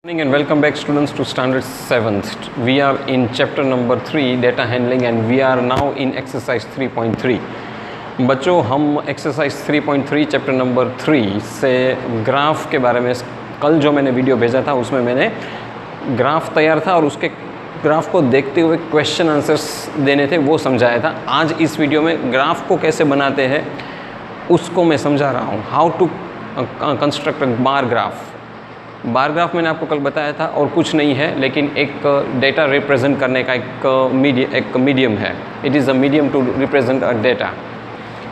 Morning and welcome back students to standard 7th. We are in chapter number 3 data handling and we are now in exercise 3.3. बच्चों हम exercise 3.3 chapter number 3 से graph के बारे में कल जो मैंने वीडियो भेजा था उसमें मैंने ग्राफ तैयार था और उसके ग्राफ को देखते हुए क्वेश्चन आंसर्स देने थे वो समझाया था। आज इस वीडियो में ग्राफ को कैसे बनाते हैं उसको मैं समझा रहा हूँ। How to construct bar graph. Bar graph मैंने आपको कल बताया था और कुछ नहीं है लेकिन एक डेटा रिप्रेजेंट करने का एक मीडियम है। It is a medium to represent a data.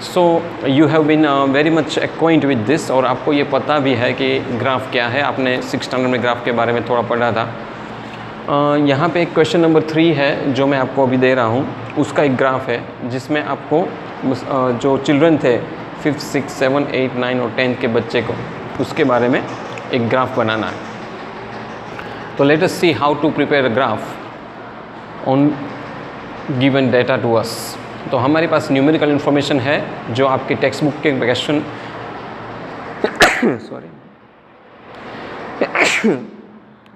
So you have been very much acquaint with this और आपको ये पता भी है कि ग्राफ क्या है। आपने 6th स्टैंडर्ड में ग्राफ के बारे में थोड़ा पढ़ा था। यहाँ पे एक क्वेश्चन नंबर 3 है जो मैं आपको अभी दे रहा हूँ, उसका एक ग्राफ है जिसमें आपको जो चिल्ड्रन थे 5th 6th 7th 8th 9th और 10th के बच्चे को उसके बारे में एक ग्राफ बनाना है। तो let us see how to prepare a graph on given data to us. तो हमारे पास न्यूमेरिकल इन्फॉर्मेशन है जो आपके टेक्स्ट बुक के क्वेश्चन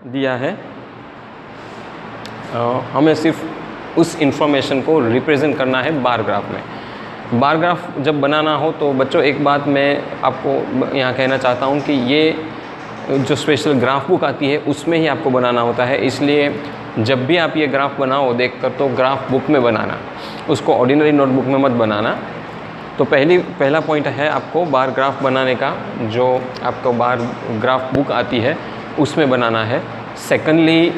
दिया है। हमें सिर्फ उस इंफॉर्मेशन को रिप्रेजेंट करना है बार ग्राफ में। बार ग्राफ जब बनाना हो तो बच्चों एक बात मैं आपको यहाँ कहना चाहता हूँ कि ये जो स्पेशल ग्राफ बुक आती है उसमें ही आपको बनाना होता है। इसलिए जब भी आप ये ग्राफ बनाओ देखकर तो ग्राफ बुक में बनाना, उसको ऑर्डिनरी नोटबुक में मत बनाना। तो पहला पॉइंट है आपको बार ग्राफ बनाने का, जो आपको बार ग्राफ बुक आती है उसमें बनाना है। सेकेंडली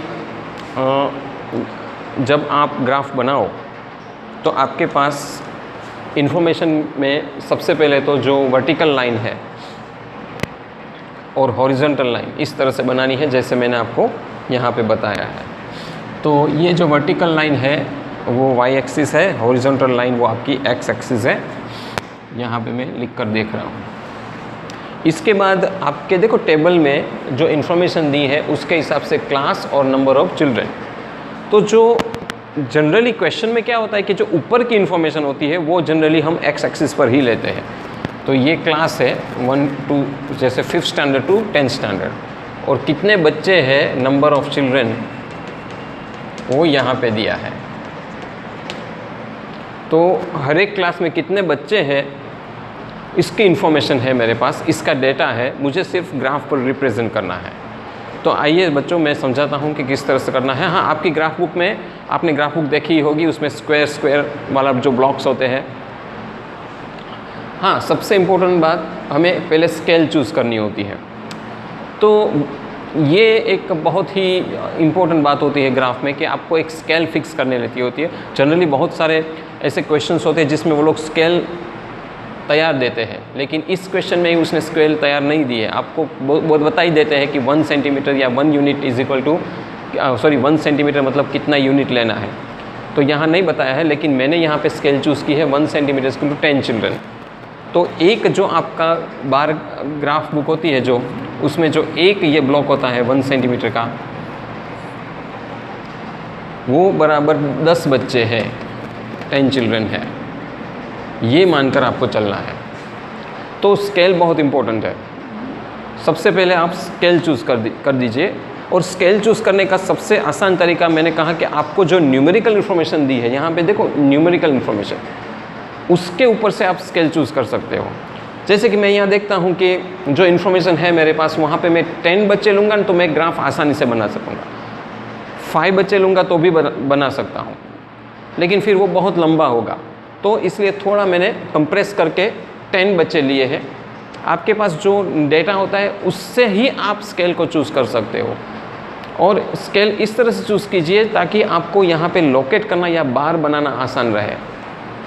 जब आप ग्राफ बनाओ तो आपके पास इन्फॉर्मेशन में सबसे पहले तो जो वर्टिकल लाइन है और हॉरिजॉन्टल लाइन इस तरह से बनानी है जैसे मैंने आपको यहाँ पे बताया है। तो ये जो वर्टिकल लाइन है वो y एक्सिस है, हॉरिजॉन्टल लाइन वो आपकी x एक्सिस है। यहाँ पे मैं लिख कर देख रहा हूँ। इसके बाद आपके देखो टेबल में जो इन्फॉर्मेशन दी है उसके हिसाब से क्लास और नंबर ऑफ चिल्ड्रन। तो जो जनरली क्वेश्चन में क्या होता है कि जो ऊपर की इन्फॉर्मेशन होती है वो जनरली हम x एक्सिस पर ही लेते हैं। तो ये क्लास है 1 2 जैसे 5th standard to 10th standard और कितने बच्चे हैं नंबर ऑफ चिल्ड्रन वो यहाँ पे दिया है। तो हर एक क्लास में कितने बच्चे हैं इसकी इन्फॉर्मेशन है मेरे पास, इसका डेटा है, मुझे सिर्फ ग्राफ पर रिप्रेजेंट करना है। तो आइए बच्चों मैं समझाता हूँ कि किस तरह से करना है। हाँ, आपकी ग्राफ बुक में आपने ग्राफ बुक देखी होगी, उसमें स्क्वायर वाला जो ब्लॉक्स होते हैं। हाँ, सबसे इम्पोर्टेंट बात हमें पहले स्केल चूज़ करनी होती है। तो ये एक बहुत ही इम्पोर्टेंट बात होती है ग्राफ में कि आपको एक स्केल फिक्स करने रहती होती है। जनरली बहुत सारे ऐसे क्वेश्चंस होते हैं जिसमें वो लोग स्केल तैयार देते हैं, लेकिन इस क्वेश्चन में ही उसने स्केल तैयार नहीं दी है। आपको बहुत बता ही देते हैं कि 1 सेंटीमीटर या 1 unit is equal to 1 centimetre मतलब कितना यूनिट लेना है। तो यहाँ नहीं बताया है, लेकिन मैंने यहाँ पे स्केल चूज़ की है 1 centimetre is equal to 10 children. तो एक जो आपका बार ग्राफ बुक होती है जो उसमें जो एक ये ब्लॉक होता है 1 सेंटीमीटर का वो बराबर 10 बच्चे हैं, 10 चिल्ड्रन है, ये मानकर आपको चलना है। तो स्केल बहुत इम्पोर्टेंट है। सबसे पहले आप स्केल चूज़ कर दीजिए। और स्केल चूज़ करने का सबसे आसान तरीका मैंने कहा कि आपको जो न्यूमेरिकल इन्फॉर्मेशन दी है, यहाँ पे देखो न्यूमेरिकल इन्फॉर्मेशन, उसके ऊपर से आप स्केल चूज़ कर सकते हो। जैसे कि मैं यहाँ देखता हूँ कि जो इन्फॉर्मेशन है मेरे पास वहाँ पे मैं 10 बच्चे लूँगा तो मैं ग्राफ आसानी से बना सकूँगा। 5 बच्चे लूँगा तो भी बना सकता हूँ, लेकिन फिर वो बहुत लंबा होगा। तो इसलिए थोड़ा मैंने कंप्रेस करके 10 बच्चे लिए हैं। आपके पास जो डेटा होता है उससे ही आप स्केल को चूज़ कर सकते हो। और स्केल इस तरह से चूज़ कीजिए ताकि आपको यहाँ पे लोकेट करना या बार बनाना आसान रहे।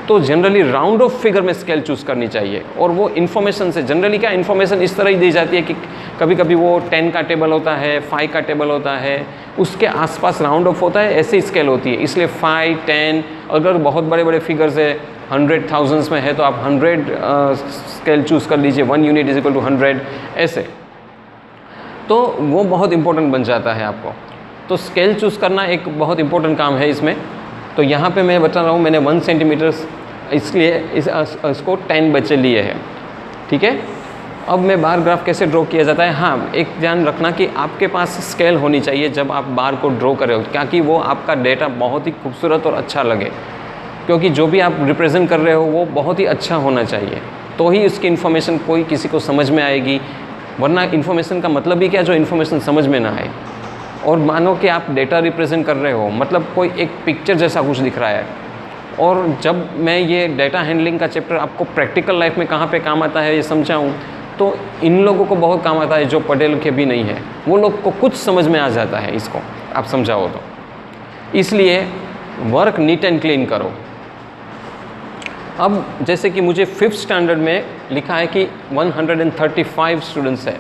तो जनरली राउंड ऑफ फिगर में स्केल चूज़ करनी चाहिए। और वो इन्फॉर्मेशन से जनरली क्या इन्फॉर्मेशन इस तरह ही दी जाती है कि कभी कभी वो 10 का टेबल होता है, 5 का टेबल होता है, उसके आसपास राउंड ऑफ होता है, ऐसे स्केल होती है। इसलिए 5 10 अगर बहुत बड़े बड़े फिगर्स है 100 thousands में है तो आप 100 स्केल चूज़ कर लीजिए, 1 यूनिट इज इक्वल टू 100 ऐसे। तो वो बहुत इंपॉर्टेंट बन जाता है आपको। तो स्केल चूज़ करना एक बहुत इंपॉर्टेंट काम है इसमें। तो यहाँ पे मैं बता रहा हूँ मैंने 1 सेंटीमीटर इसलिए इसको 10 बच्चे लिए हैं, ठीक है। अब मैं बार ग्राफ कैसे ड्रॉ किया जाता है, हाँ एक ध्यान रखना कि आपके पास स्केल होनी चाहिए जब आप बार को ड्रॉ कर रहे हो, ताकि वो आपका डेटा बहुत ही खूबसूरत और अच्छा लगे, क्योंकि जो भी आप रिप्रेजेंट कर रहे हो वो बहुत ही अच्छा होना चाहिए, तो ही उसकी इन्फॉर्मेशन कोई किसी को समझ में आएगी, वरना इन्फॉर्मेशन का मतलब ही क्या जो इन्फॉर्मेशन समझ में ना आए। और मानो कि आप डेटा रिप्रेजेंट कर रहे हो, मतलब कोई एक पिक्चर जैसा कुछ दिख रहा है, और जब मैं ये डेटा हैंडलिंग का चैप्टर आपको प्रैक्टिकल लाइफ में कहाँ पे काम आता है ये समझाऊँ, तो इन लोगों को बहुत काम आता है जो पढ़े लिखे भी नहीं है, वो लोग को कुछ समझ में आ जाता है इसको आप समझाओ तो। इसलिए वर्क नीट एंड क्लीन करो। अब जैसे कि मुझे 5th स्टैंडर्ड में लिखा है कि 135 स्टूडेंट्स है,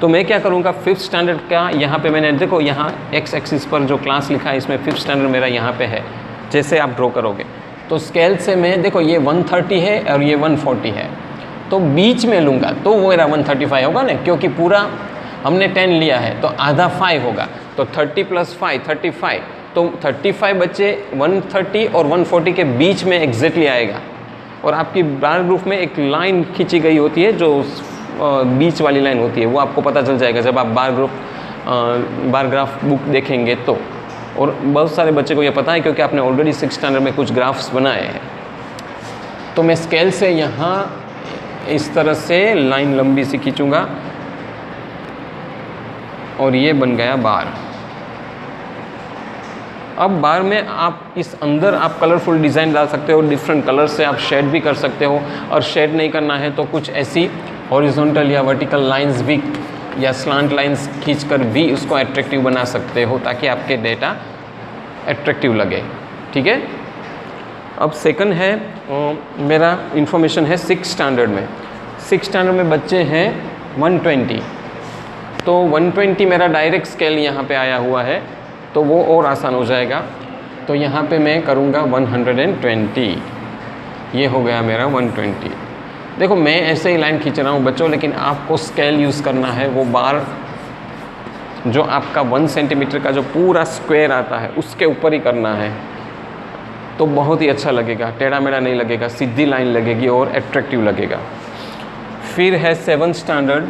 तो मैं क्या करूँगा 5th स्टैंडर्ड का यहाँ पे मैंने देखो यहाँ एक्स एक्सिस पर जो क्लास लिखा है इसमें 5th स्टैंडर्ड मेरा यहाँ पे है। जैसे आप ड्रॉ करोगे तो स्केल से मैं देखो ये 130 है और ये 140 है, तो बीच में लूँगा तो वो मेरा 135 होगा ना, क्योंकि पूरा हमने 10 लिया है तो आधा 5 होगा, तो 30 + 5 35, तो 35 बच्चे 130 और 140 के बीच में एग्जैक्टली आएगा। और आपकी बार ग्रुप में एक लाइन खींची गई होती है जो बीच वाली लाइन होती है, वो आपको पता चल जाएगा जब आप बार ग्राफ बुक देखेंगे तो। और बहुत सारे बच्चे को ये पता है क्योंकि आपने ऑलरेडी 6th स्टैंडर्ड में कुछ ग्राफ्स बनाए हैं। तो मैं स्केल से यहाँ इस तरह से लाइन लंबी सी खींचूँगा और ये बन गया बार। अब बार में आप इस अंदर आप कलरफुल डिज़ाइन डाल सकते हो, डिफरेंट कलर से आप शेड भी कर सकते हो, और शेड नहीं करना है तो कुछ ऐसी हॉरिजॉन्टल या वर्टिकल लाइंस भी या स्लांट लाइंस खींचकर भी उसको अट्रैक्टिव बना सकते हो ताकि आपके डेटा अट्रैक्टिव लगे। ठीक है। अब सेकंड है मेरा इंफॉर्मेशन है 6th स्टैंडर्ड में। 6th स्टैंडर्ड में बच्चे हैं 120, तो 120 मेरा डायरेक्ट स्केल यहाँ पे आया हुआ है, तो वो और आसान हो जाएगा। तो यहाँ पे मैं करूँगा 120, ये हो गया मेरा 120। देखो मैं ऐसे ही लाइन खींच रहा हूँ बच्चों, लेकिन आपको स्केल यूज़ करना है, वो बार जो आपका 1 सेंटीमीटर का जो पूरा स्क्वायर आता है उसके ऊपर ही करना है, तो बहुत ही अच्छा लगेगा, टेढ़ा मेढ़ा नहीं लगेगा, सीधी लाइन लगेगी और एट्रैक्टिव लगेगा। फिर है 7th स्टैंडर्ड।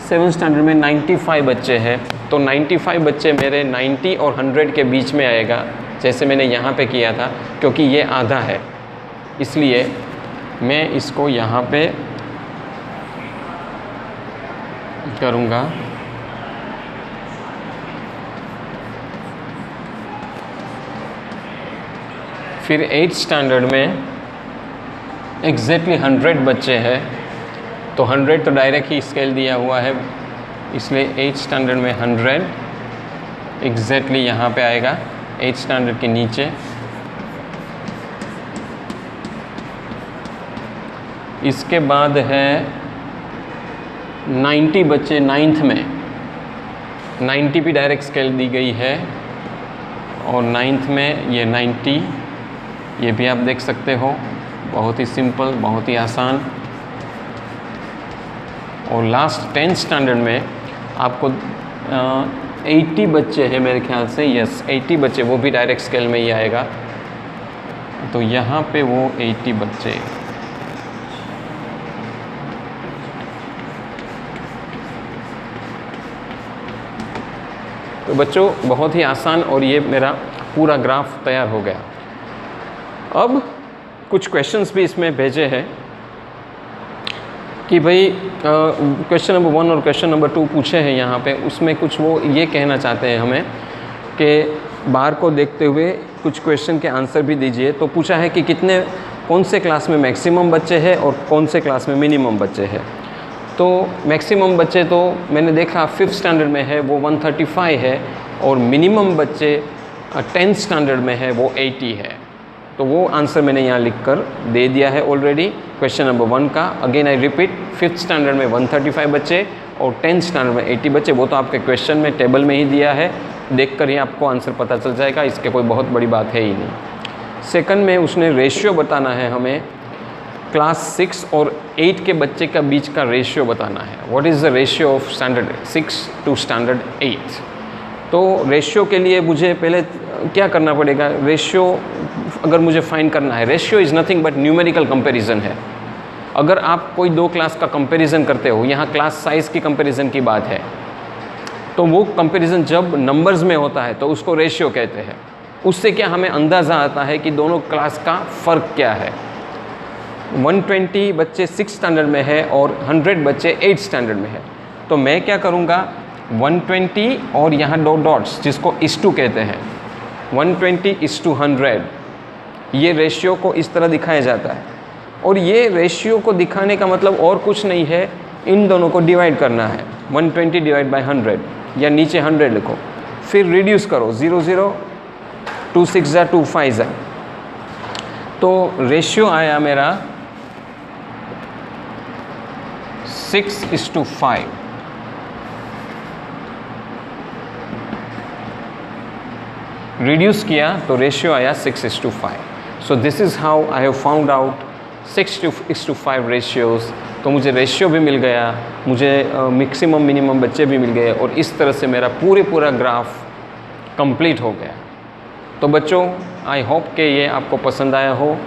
7th स्टैंडर्ड में 95 बच्चे हैं, तो 95 बच्चे मेरे 90 और 100 के बीच में आएगा, जैसे मैंने यहाँ पे किया था, क्योंकि ये आधा है इसलिए मैं इसको यहाँ पे करूँगा। फिर 8th स्टैंडर्ड में एग्जैक्टली 100 बच्चे हैं, तो 100 तो डायरेक्ट ही स्केल दिया हुआ है, इसलिए 8th स्टैंडर्ड में 100 एग्जैक्टली यहाँ पे आएगा 8th स्टैंडर्ड के नीचे। इसके बाद है 90 बच्चे 9th में, 90 भी डायरेक्ट स्केल दी गई है, और 9th में ये 90, ये भी आप देख सकते हो, बहुत ही सिंपल, बहुत ही आसान। और लास्ट 10th स्टैंडर्ड में आपको 80 बच्चे हैं मेरे ख्याल से, यस 80 बच्चे, वो भी डायरेक्ट स्केल में ही आएगा, तो यहाँ पे वो 80 बच्चे। तो बच्चों बहुत ही आसान, और ये मेरा पूरा ग्राफ तैयार हो गया। अब कुछ क्वेश्चंस भी इसमें भेजे हैं कि भाई क्वेश्चन नंबर 1 और क्वेश्चन नंबर 2 पूछे हैं यहाँ पे, उसमें कुछ वो ये कहना चाहते हैं हमें कि बार को देखते हुए कुछ क्वेश्चन के आंसर भी दीजिए। तो पूछा है कि कौन से क्लास में मैक्सिमम बच्चे हैं और कौन से क्लास में मिनिमम बच्चे हैं। तो मैक्सिमम बच्चे तो मैंने देखा 5th स्टैंडर्ड में है, वो 135 है, और मिनिमम बच्चे 10th स्टैंडर्ड में है, वो 80 है। तो वो आंसर मैंने यहाँ लिखकर दे दिया है ऑलरेडी क्वेश्चन नंबर 1 का। Again I repeat, 5th standard में 135 बच्चे और 10th स्टैंडर्ड में 80 बच्चे, वो तो आपके क्वेश्चन में टेबल में ही दिया है, देखकर ही आपको आंसर पता चल जाएगा, इसके कोई बहुत बड़ी बात है ही नहीं। सेकंड में उसने रेशियो बताना है हमें, क्लास 6 और 8 के बच्चे का बीच का रेशियो बताना है। What is the ratio of standard 6 to standard 8। तो रेशियो के लिए मुझे पहले क्या करना पड़ेगा, रेशियो अगर मुझे फाइंड करना है, ratio is nothing but numerical comparison है। अगर आप कोई दो क्लास का कंपैरिजन करते हो, यहाँ क्लास साइज़ की कंपैरिजन की बात है, तो वो कंपैरिजन जब नंबर्स में होता है तो उसको रेशियो कहते हैं। उससे क्या हमें अंदाज़ा आता है कि दोनों क्लास का फ़र्क क्या है। 120 बच्चे 6 स्टैंडर्ड में है और 100 बच्चे 8 स्टैंडर्ड में है, तो मैं क्या करूँगा, 120 और यहाँ दो डॉट्स जिसको इस टू कहते हैं, 120:100, ये रेशियो को इस तरह दिखाया जाता है। और ये रेशियो को दिखाने का मतलब और कुछ नहीं है, इन दोनों को डिवाइड करना है, 120 डिवाइड बाई 100 या नीचे 100 लिखो, फिर रिड्यूस करो, 0 0 2 6 2 5, तो रेशियो आया मेरा 6:5। रिड्यूस किया तो रेशियो आया 6:5। So this is how I have found out 6:5 ratios. तो मुझे रेशियो भी मिल गया, मुझे मैक्सिमम मिनिमम बच्चे भी मिल गए, और इस तरह से मेरा पूरा ग्राफ कंप्लीट हो गया। तो बच्चों, आई होप कि ये आपको पसंद आया हो।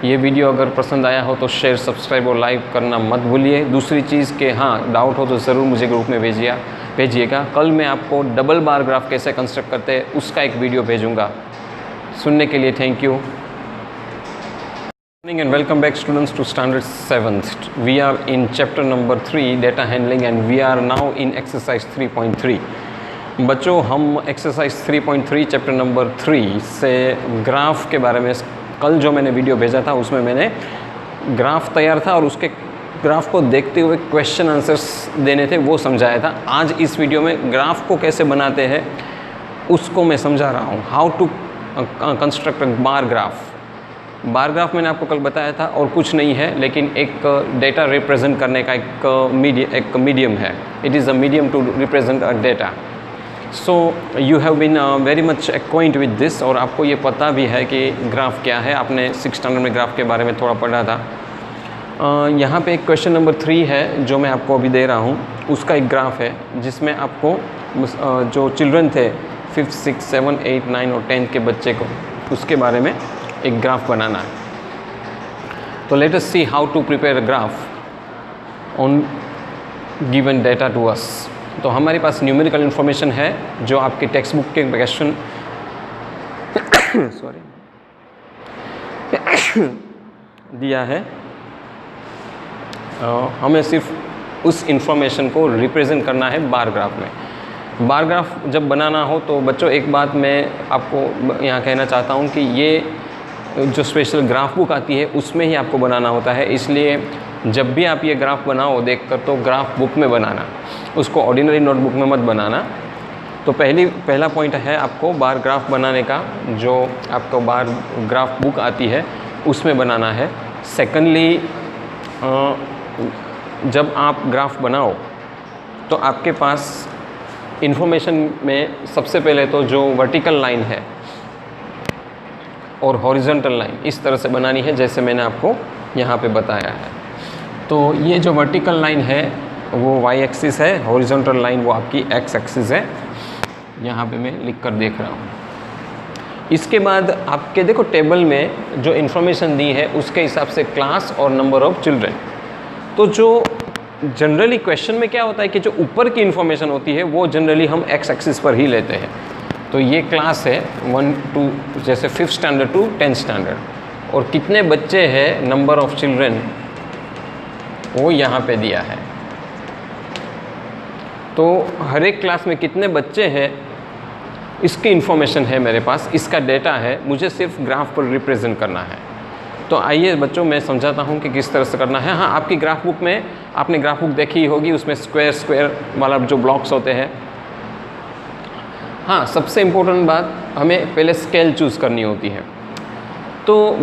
ये वीडियो अगर पसंद आया हो तो शेयर, सब्सक्राइब और लाइक करना मत भूलिए। दूसरी चीज़ के हाँ, डाउट हो तो ज़रूर मुझे ग्रुप में भेजिएगा। कल मैं आपको डबल बार ग्राफ कैसे कंस्ट्रक्ट करते हैं उसका एक वीडियो भेजूँगा। सुनने के लिए thank you. Good morning and welcome back students to standard 7th. We are in chapter number 3 data handling and we are now in exercise 3.3. बच्चों, हम exercise 3.3 chapter number 3 से ग्राफ के बारे में, कल जो मैंने वीडियो भेजा था उसमें मैंने ग्राफ तैयार था और उसके ग्राफ को देखते हुए क्वेश्चन आंसर्स देने थे, वो समझाया था। आज इस वीडियो में ग्राफ को कैसे बनाते हैं उसको मैं समझा रहा हूँ, how to construct bar graph. Bar graph मैंने आपको कल बताया था और कुछ नहीं है, लेकिन एक डेटा रिप्रेजेंट करने का एक मीडियम है। It is a medium to represent a data. So you have been very much acquaint with this, और आपको ये पता भी है कि ग्राफ क्या है। आपने 6th स्टैंडर्ड में ग्राफ के बारे में थोड़ा पढ़ा था। यहाँ पे एक क्वेश्चन नंबर 3 है जो मैं आपको अभी दे रहा हूँ, उसका एक ग्राफ है जिसमें आपको जो चिल्ड्रन थे 5th 6th 7th 8th 9th और 10th के बच्चे को, उसके बारे में एक ग्राफ बनाना है। तो let us see how to prepare a graph on given data to us. तो हमारे पास न्यूमेरिकल इन्फॉर्मेशन है जो आपके टेक्स्ट बुक के क्वेश्चन दिया है। हमें सिर्फ उस इंफॉर्मेशन को रिप्रेजेंट करना है बार ग्राफ में। बार ग्राफ जब बनाना हो तो बच्चों, एक बात मैं आपको यहाँ कहना चाहता हूँ कि ये जो स्पेशल ग्राफ बुक आती है उसमें ही आपको बनाना होता है। इसलिए जब भी आप ये ग्राफ बनाओ देखकर, तो ग्राफ बुक में बनाना, उसको ऑर्डिनरी नोटबुक में मत बनाना। तो पहला पॉइंट है आपको बार ग्राफ बनाने का, जो आपको बार ग्राफ बुक आती है उसमें बनाना है। सेकेंडली, जब आप ग्राफ बनाओ तो आपके पास इन्फॉर्मेशन में सबसे पहले तो जो वर्टिकल लाइन है और हॉरिजॉन्टल लाइन इस तरह से बनानी है जैसे मैंने आपको यहाँ पे बताया है। तो ये जो वर्टिकल लाइन है वो y एक्सिस है, हॉरिजॉन्टल लाइन वो आपकी x एक्सिस है। यहाँ पे मैं लिख कर देख रहा हूँ। इसके बाद आपके देखो टेबल में जो इन्फॉर्मेशन दी है उसके हिसाब से क्लास और नंबर ऑफ चिल्ड्रन। तो जो जनरली क्वेश्चन में क्या होता है कि जो ऊपर की इन्फॉर्मेशन होती है वो जनरली हम x एक्सिस पर ही लेते हैं। तो ये क्लास है 1 2 जैसे 5th standard to 10th standard, और कितने बच्चे हैं, नंबर ऑफ चिल्ड्रन, वो यहाँ पे दिया है। तो हर एक क्लास में कितने बच्चे हैं इसकी इन्फॉर्मेशन है मेरे पास, इसका डेटा है, मुझे सिर्फ ग्राफ पर रिप्रेजेंट करना है। तो आइए बच्चों, मैं समझाता हूँ कि किस तरह से करना है। हाँ, आपकी ग्राफ बुक में, आपने ग्राफ बुक देखी होगी, उसमें स्क्वायर वाला जो ब्लॉक्स होते हैं। हाँ, सबसे इम्पोर्टेंट बात, हमें पहले स्केल चूज़ करनी होती है। तो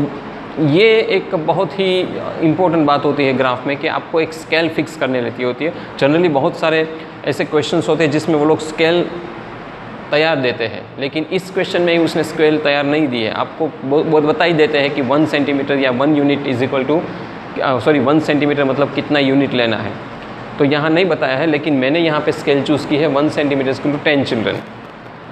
ये एक बहुत ही इम्पोर्टेंट बात होती है ग्राफ में कि आपको एक स्केल फिक्स करने लेती होती है। जनरली बहुत सारे ऐसे क्वेश्चंस होते हैं जिसमें वो लोग स्केल तैयार देते हैं, लेकिन इस क्वेश्चन में ही उसने स्केल तैयार नहीं दी है। आपको बहुत बता ही देते हैं कि 1 सेंटीमीटर या 1 unit is equal to 1 centimetre मतलब कितना यूनिट लेना है। तो यहाँ नहीं बताया है, लेकिन मैंने यहाँ पे स्केल चूज़ की है 1 centimetre is equal to 10 children.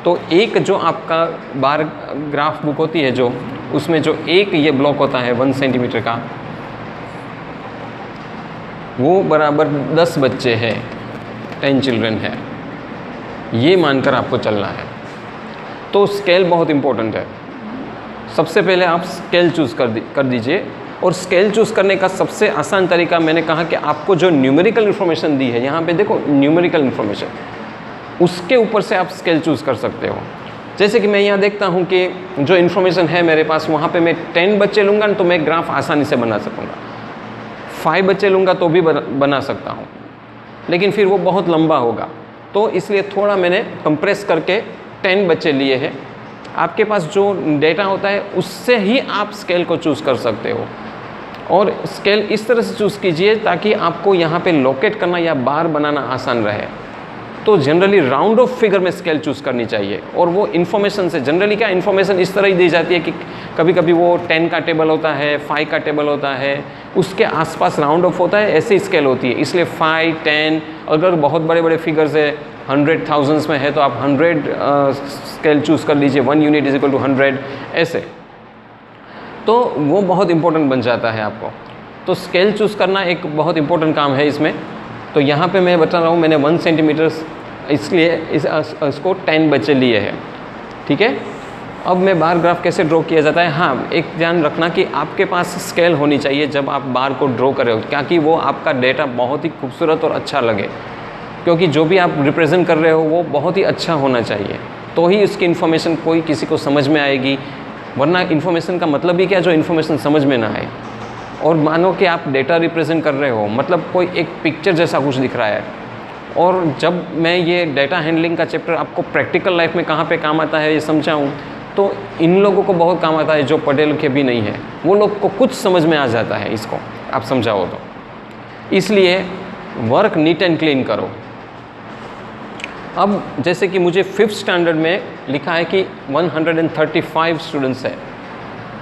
तो एक जो आपका बार ग्राफ बुक होती है, जो उसमें जो एक ये ब्लॉक होता है 1 सेंटीमीटर का, वो बराबर 10 बच्चे हैं, 10 चिल्ड्रन है, ये मानकर आपको चलना है। तो स्केल बहुत इम्पोर्टेंट है। सबसे पहले आप स्केल चूज़ कर दीजिए, और स्केल चूज़ करने का सबसे आसान तरीका मैंने कहा कि आपको जो न्यूमेरिकल इन्फॉर्मेशन दी है, यहाँ पे देखो न्यूमेरिकल इन्फॉर्मेशन, उसके ऊपर से आप स्केल चूज़ कर सकते हो। जैसे कि मैं यहाँ देखता हूँ कि जो इन्फॉर्मेशन है मेरे पास, वहाँ पे मैं 10 बच्चे लूँगा तो मैं ग्राफ आसानी से बना सकूँगा, 5 बच्चे लूँगा तो भी बना सकता हूँ, लेकिन फिर वो बहुत लंबा होगा। तो इसलिए थोड़ा मैंने कंप्रेस करके 10 बच्चे लिए हैं। आपके पास जो डेटा होता है उससे ही आप स्केल को चूज़ कर सकते हो, और स्केल इस तरह से चूज़ कीजिए ताकि आपको यहाँ पे लोकेट करना या बार बनाना आसान रहे। तो जनरली राउंड ऑफ फिगर में स्केल चूज़ करनी चाहिए, और वो इन्फॉर्मेशन से जनरली क्या इन्फॉर्मेशन इस तरह ही दी जाती है कि कभी कभी वो 10 का टेबल होता है, 5 का टेबल होता है, उसके आसपास राउंड ऑफ होता है, ऐसी स्केल होती है। इसलिए 5, 10, अगर बहुत बड़े बड़े फिगर्स है 100 थाउजेंड्स में है तो आप 100 स्केल चूज़ कर लीजिए, 1 यूनिट इज इक्वल टू 100 ऐसे। तो वो बहुत इंपॉर्टेंट बन जाता है आपको। तो स्केल चूज़ करना एक बहुत इंपॉर्टेंट काम है इसमें। तो यहाँ पे मैं बता रहा हूँ मैंने 1 सेंटीमीटर इसलिए इसको 10 बच्चे लिए हैं, ठीक है। अब मैं बार ग्राफ कैसे ड्रॉ किया जाता है, हाँ एक ध्यान रखना कि आपके पास स्केल होनी चाहिए जब आप बार को ड्रॉ करें, ताकि वो आपका डेटा बहुत ही खूबसूरत और अच्छा लगे, क्योंकि जो भी आप रिप्रेजेंट कर रहे हो वो बहुत ही अच्छा होना चाहिए, तो ही उसकी इन्फॉर्मेशन कोई किसी को समझ में आएगी। वरना इन्फॉर्मेशन का मतलब ही क्या, जो इन्फॉर्मेशन समझ में ना आए। और मानो कि आप डेटा रिप्रेजेंट कर रहे हो, मतलब कोई एक पिक्चर जैसा कुछ दिख रहा है। और जब मैं ये डेटा हैंडलिंग का चैप्टर आपको प्रैक्टिकल लाइफ में कहाँ पे काम आता है ये समझाऊँ, तो इन लोगों को बहुत काम आता है जो पढ़े लिखे भी नहीं है, वो लोग को कुछ समझ में आ जाता है इसको आप समझाओ तो। इसलिए वर्क नीट एंड क्लीन करो। अब जैसे कि मुझे 5th स्टैंडर्ड में लिखा है कि 135 स्टूडेंट्स है,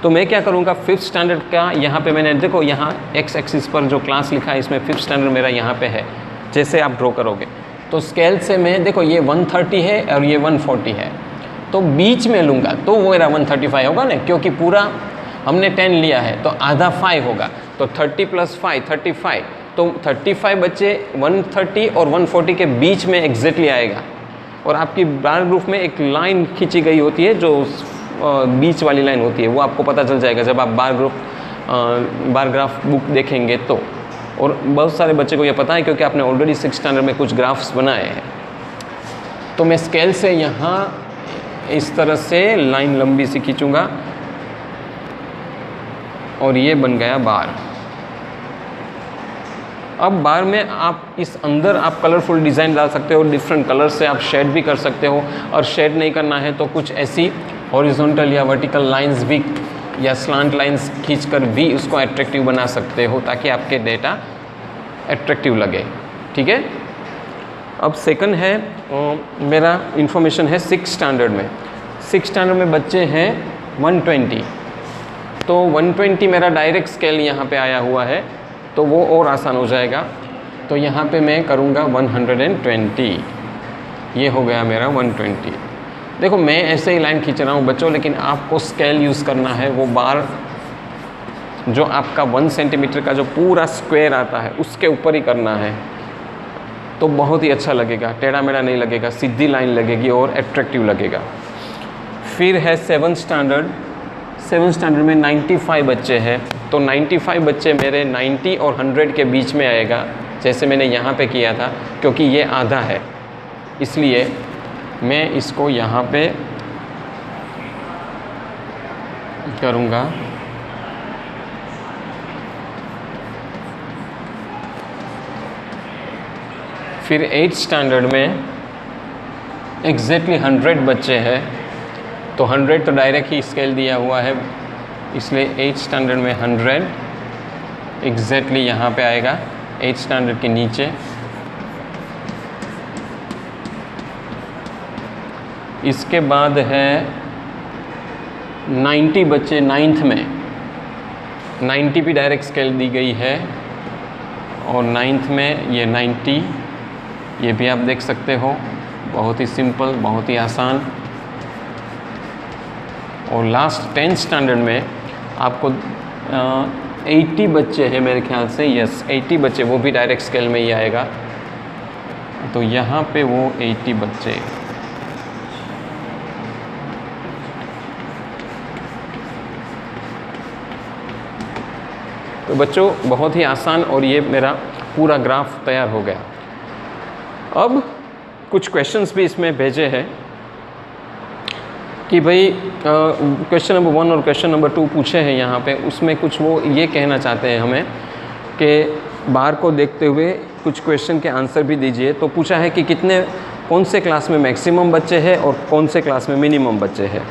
तो मैं क्या करूँगा 5th स्टैंडर्ड का यहाँ पे मैंने देखो यहाँ एक्स एक्सिस पर जो क्लास लिखा है इसमें 5th स्टैंडर्ड मेरा यहाँ पे है। जैसे आप ड्रॉ करोगे तो स्केल से मैं देखो ये 130 है और ये 140 है, तो बीच में लूँगा तो वो मेरा 135 होगा ना, क्योंकि पूरा हमने 10 लिया है तो आधा 5 होगा, तो 30 + 5 35, तो 35 बच्चे 130 और 140 के बीच में एग्जैक्टली आएगा। और आपकी बार ग्रुप में एक लाइन खींची गई होती है जो बीच वाली लाइन होती है, वो आपको पता चल जाएगा जब आप बार ग्राफ बुक देखेंगे तो। और बहुत सारे बच्चे को ये पता है क्योंकि आपने ऑलरेडी 6th स्टैंडर्ड में कुछ ग्राफ्स बनाए हैं। तो मैं स्केल से यहाँ इस तरह से लाइन लंबी सी खींचूँगा और ये बन गया बार। अब बार में आप इस अंदर आप कलरफुल डिज़ाइन डाल सकते हो, डिफरेंट कलर से आप शेड भी कर सकते हो, और शेड नहीं करना है तो कुछ ऐसी हॉरिजॉन्टल या वर्टिकल लाइंस भी या स्लांट लाइंस खींचकर भी उसको अट्रैक्टिव बना सकते हो ताकि आपके डेटा अट्रैक्टिव लगे, ठीक है। अब सेकंड है मेरा इंफॉर्मेशन है 6th स्टैंडर्ड में। 6th स्टैंडर्ड में बच्चे हैं 120, तो 120 मेरा डायरेक्ट स्केल यहाँ पे आया हुआ है तो वो और आसान हो जाएगा। तो यहाँ पे मैं करूँगा 120, ये हो गया मेरा 120। देखो मैं ऐसे ही लाइन खींच रहा हूँ बच्चों, लेकिन आपको स्केल यूज़ करना है, वो बार जो आपका 1 सेंटीमीटर का जो पूरा स्क्वायर आता है उसके ऊपर ही करना है, तो बहुत ही अच्छा लगेगा, टेढ़ा मेढ़ा नहीं लगेगा, सीधी लाइन लगेगी और एट्रैक्टिव लगेगा। फिर है 7th स्टैंडर्ड। 7th स्टैंडर्ड में 95 बच्चे हैं, तो 95 बच्चे मेरे 90 और 100 के बीच में आएगा, जैसे मैंने यहाँ पे किया था, क्योंकि ये आधा है इसलिए मैं इसको यहाँ पे करूँगा। फिर 8th स्टैंडर्ड में एग्जैक्टली 100 बच्चे हैं, तो 100 तो डायरेक्ट ही स्केल दिया हुआ है, इसलिए 8th स्टैंडर्ड में 100 एग्जैक्टली यहाँ पे आएगा 8th स्टैंडर्ड के नीचे। इसके बाद है 90 बच्चे 9th में, 90 भी डायरेक्ट स्केल दी गई है, और 9th में ये 90, ये भी आप देख सकते हो, बहुत ही सिंपल, बहुत ही आसान। और लास्ट 10th स्टैंडर्ड में आपको 80 बच्चे हैं मेरे ख्याल से, यस 80 बच्चे, वो भी डायरेक्ट स्केल में ही आएगा। तो यहाँ पे वो 80 बच्चे, तो बच्चों बहुत ही आसान, और ये मेरा पूरा ग्राफ तैयार हो गया। अब कुछ क्वेश्चंस भी इसमें भेजे हैं कि भाई क्वेश्चन नंबर 1 और क्वेश्चन नंबर 2 पूछे हैं यहाँ पे, उसमें कुछ वो ये कहना चाहते हैं हमें कि बाहर को देखते हुए कुछ क्वेश्चन के आंसर भी दीजिए। तो पूछा है कि कौन से क्लास में मैक्सिमम बच्चे हैं और कौन से क्लास में मिनिमम बच्चे हैं।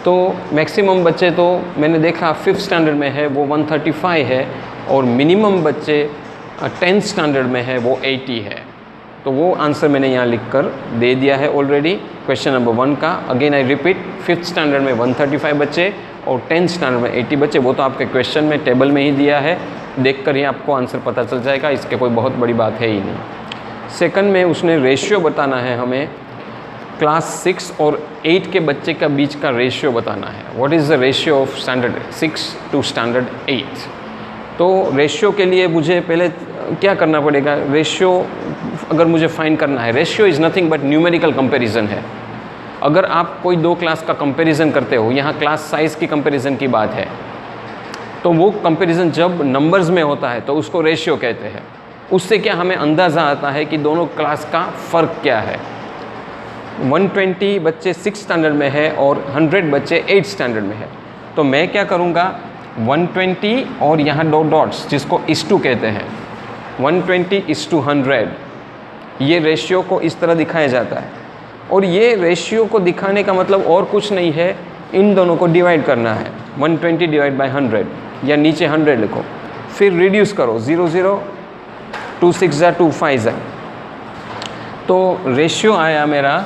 तो मैक्सिमम बच्चे तो मैंने देखा 5th स्टैंडर्ड में है वो 135 है, और मिनिमम बच्चे 10th स्टैंडर्ड में है वो 80 है। तो वो आंसर मैंने यहाँ लिख कर दे दिया है ऑलरेडी क्वेश्चन नंबर 1 का। Again I repeat, 5th standard में 135 बच्चे और 10th स्टैंडर्ड में 80 बच्चे। वो तो आपके क्वेश्चन में टेबल में ही दिया है, देख कर ही आपको आंसर पता चल जाएगा, इसके कोई बहुत बड़ी बात है ही नहीं। सेकंड में उसने रेशियो बताना है हमें, क्लास 6 और 8 के बच्चे का बीच का रेशियो बताना है। What is the ratio of standard 6 to standard 8। तो रेशियो के लिए मुझे पहले क्या करना पड़ेगा, रेशियो अगर मुझे फाइंड करना है, ratio is nothing but numerical comparison है। अगर आप कोई 2 क्लास का कंपैरिजन करते हो, यहाँ क्लास साइज़ की कंपैरिजन की बात है, तो वो कंपैरिजन जब नंबर्स में होता है तो उसको रेशियो कहते हैं। उससे क्या हमें अंदाज़ा आता है कि दोनों क्लास का फ़र्क क्या है। 120 बच्चे 6th स्टैंडर्ड में है और 100 बच्चे 8th स्टैंडर्ड में है। तो मैं क्या करूँगा, 120 और यहाँ 2 डॉट्स जिसको इस टू कहते हैं, 120:100, ये रेशियो को इस तरह दिखाया जाता है। और ये रेशियो को दिखाने का मतलब और कुछ नहीं है, इन दोनों को डिवाइड करना है। 120 डिवाइड बाय 100, या नीचे 100 लिखो, फिर रिड्यूस करो, 0 0 2 6 2 5। तो रेशियो आया मेरा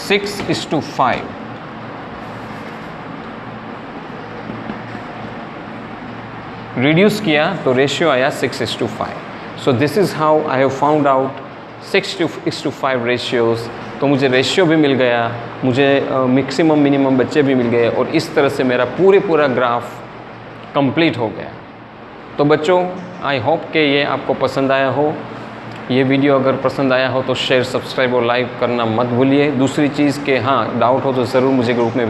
6:5। रिड्यूस किया तो रेशियो आया 6:5। So this is how I have found out 6:5 ratios. तो मुझे रेशियो भी मिल गया, मुझे मैक्सिमम मिनिमम बच्चे भी मिल गए, और इस तरह से मेरा पूरा ग्राफ कंप्लीट हो गया। तो बच्चों आई होप कि ये आपको पसंद आया हो। ये वीडियो अगर पसंद आया हो तो शेयर, सब्सक्राइब और लाइक करना मत भूलिए। दूसरी चीज़ के हाँ डाउट हो तो ज़रूर मुझे ग्रुप में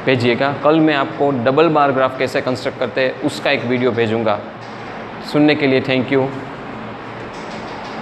भेजिएगा। कल मैं आपको डबल बार ग्राफ कैसे कंस्ट्रक्ट करते हैं उसका एक वीडियो भेजूँगा। सुनने के लिए थैंक यू।